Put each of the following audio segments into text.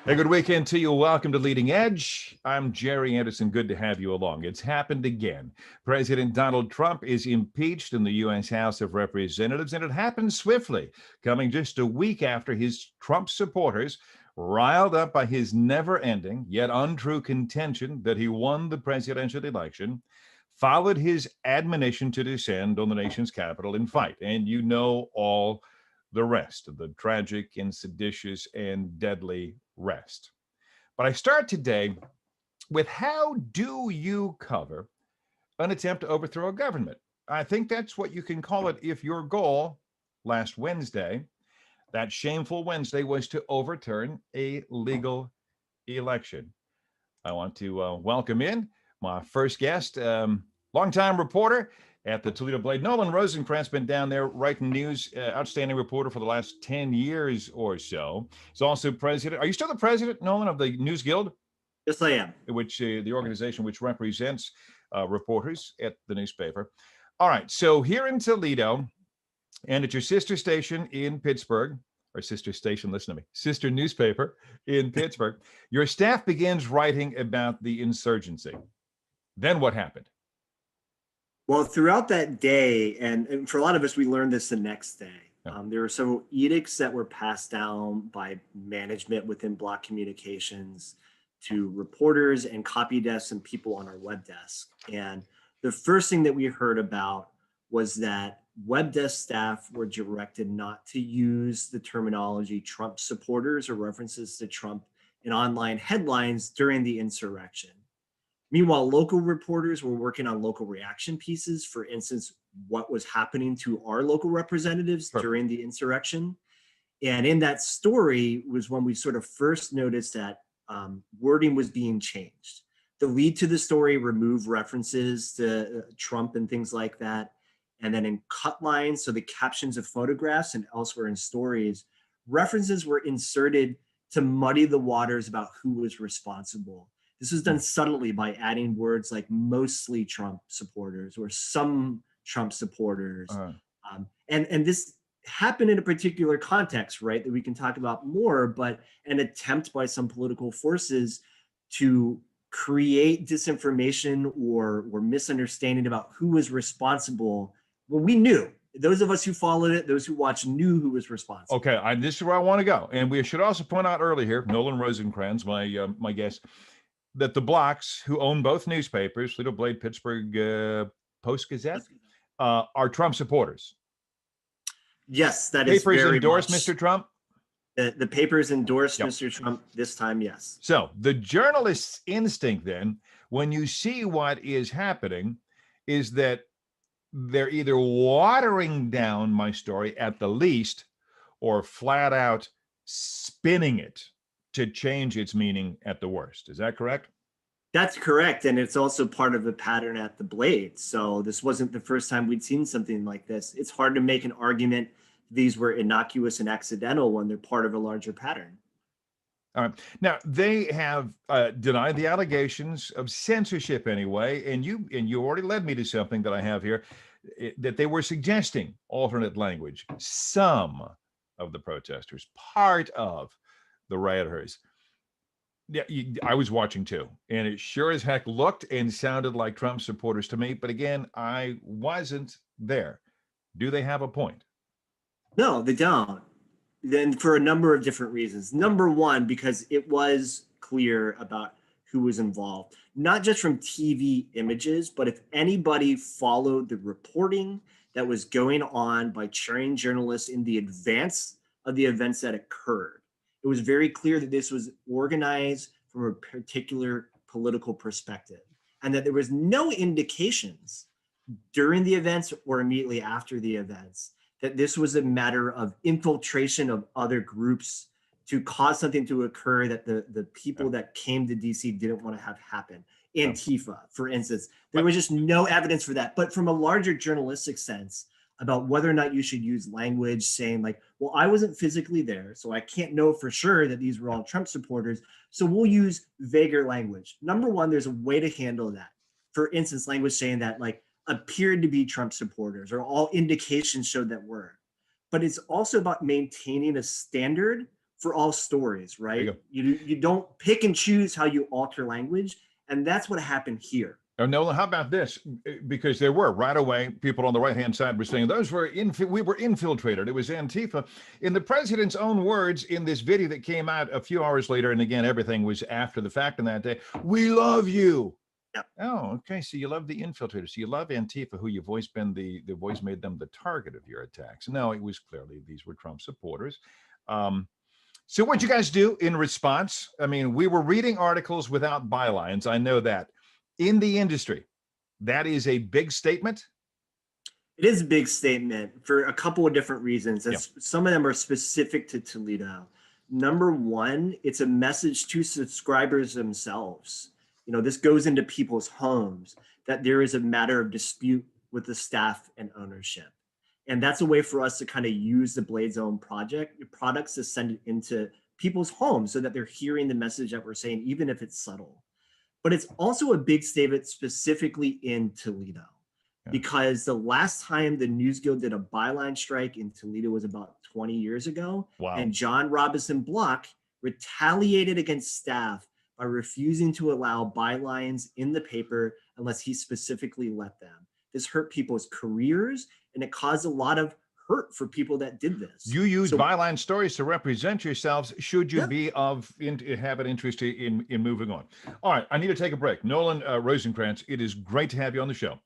Hey, good weekend to you. Welcome to Leading Edge. I'm Jerry Anderson. Good to have you along. It's happened again. President Donald Trump is impeached in the U.S. House of Representatives, and it happened swiftly, coming just a week after his Trump supporters, riled up by his never-ending yet untrue contention that he won the presidential election, followed his admonition to descend on the nation's capital and fight. And you know all the rest of the tragic and seditious and deadly rest. But I start today with how do you cover an attempt to overthrow a government? I think that's what you can call it if your goal last Wednesday, that shameful Wednesday, was to overturn a legal election. I want to welcome in my first guest, longtime reporter at the Toledo Blade. Nolan Rosenkrans been down there writing news, outstanding reporter for the last 10 years or so. He's also president. Are you still the president, Nolan, of the News Guild? Yes, I am. Which the organization which represents reporters at the newspaper. All right, so here in Toledo and at your sister station in Pittsburgh, or sister station, listen to me, sister newspaper in Pittsburgh, your staff begins writing about the insurgency. Then what happened? Well, throughout that day, and for a lot of us, we learned this the next day. Yeah. There were several edicts that were passed down by management within Block Communications to reporters and copy desks and people on our web desk. And the first thing that we heard about was that web desk staff were directed not to use the terminology Trump supporters or references to Trump in online headlines during the insurrection. Meanwhile, local reporters were working on local reaction pieces, for instance, what was happening to our local representatives during the insurrection. And in that story was when we sort of first noticed that wording was being changed. The lead to the story removed references to Trump and things like that. And then in cut lines, so the captions of photographs and elsewhere in stories, references were inserted to muddy the waters about who was responsible. This was done subtly by adding words like mostly Trump supporters or some Trump supporters. And this happened in a particular context, right, that we can talk about more, but an attempt by some political forces to create disinformation or misunderstanding about who was responsible when we knew. Those of us who followed it, those who watched, knew who was responsible. Okay, this is where I want to go. And we should also point out early here, Nolan Rosenkrans, my guest, that the Blocks, who own both newspapers, Toledo Blade, Pittsburgh Post-Gazette, are Trump supporters. Yes, that is papers very endorse much. Mr. Trump? The papers endorsed Mr. Trump this time, yes. So the journalist's instinct then, when you see what is happening, is that they're either watering down my story at the least or flat out spinning it to change its meaning at the worst. Is that correct? That's correct. And it's also part of the pattern at the Blade. So this wasn't the first time we'd seen something like this. It's hard to make an argument these were innocuous and accidental when they're part of a larger pattern. All right. Now, they have denied the allegations of censorship anyway, and you already led me to something that I have here, that they were suggesting alternate language. Some of the protesters, part of the rioters. Yeah, I was watching too, and it sure as heck looked and sounded like Trump supporters to me. But again, I wasn't there. Do they have a point? No, they don't. Then for a number of different reasons. Number one, because it was clear about who was involved, not just from TV images, but if anybody followed the reporting that was going on by trained journalists in the advance of the events that occurred, it was very clear that this was organized from a particular political perspective and that there was no indications during the events or immediately after the events that this was a matter of infiltration of other groups to cause something to occur that the people that came to DC didn't want to have happen. Antifa, for instance, there was just no evidence for that. But from a larger journalistic sense about whether or not you should use language saying like, well, I wasn't physically there, so I can't know for sure that these were all Trump supporters. So we'll use vaguer language. Number one, there's a way to handle that. For instance, language saying that like, appeared to be Trump supporters, or all indications showed that were. But it's also about maintaining a standard for all stories, There right? you go. You don't pick and choose how you alter language, and that's what happened here. Oh, Nolan, how about this? Because there were right away people on the right-hand side were saying we were infiltrated. It was Antifa. In the president's own words in this video that came out a few hours later, and again, everything was after the fact on that day, we love you. Yep. Oh, okay. So you love the infiltrators. So you love Antifa, who you've always been the voice made them the target of your attacks. No, it was clearly these were Trump supporters. So what'd you guys do in response? I mean, we were reading articles without bylines. I know that. In the industry, that is a big statement. It is a big statement for a couple of different reasons. Yeah. Some of them are specific to Toledo. Number one, it's a message to subscribers themselves. You know, this goes into people's homes, that there is a matter of dispute with the staff and ownership. And that's a way for us to kind of use the Blade Zone products to send it into people's homes so that they're hearing the message that we're saying, even if it's subtle. But it's also a big statement specifically in Toledo, because the last time the News Guild did a byline strike in Toledo was about 20 years ago. Wow. And John Robinson Block retaliated against staff by refusing to allow bylines in the paper unless he specifically let them. This hurt people's careers, and it caused a lot of hurt for people that did this. You use byline stories to represent yourselves should you be have an interest in moving on. All right, I need to take a break. Nolan Rosenkrans, it is great to have you on the show.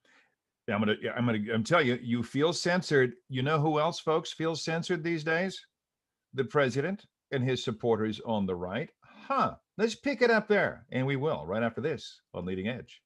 I'm telling you, you feel censored. You know who else, folks, feels censored these days? The president and his supporters on the right. Let's pick it up there, and we will right after this on Leading Edge.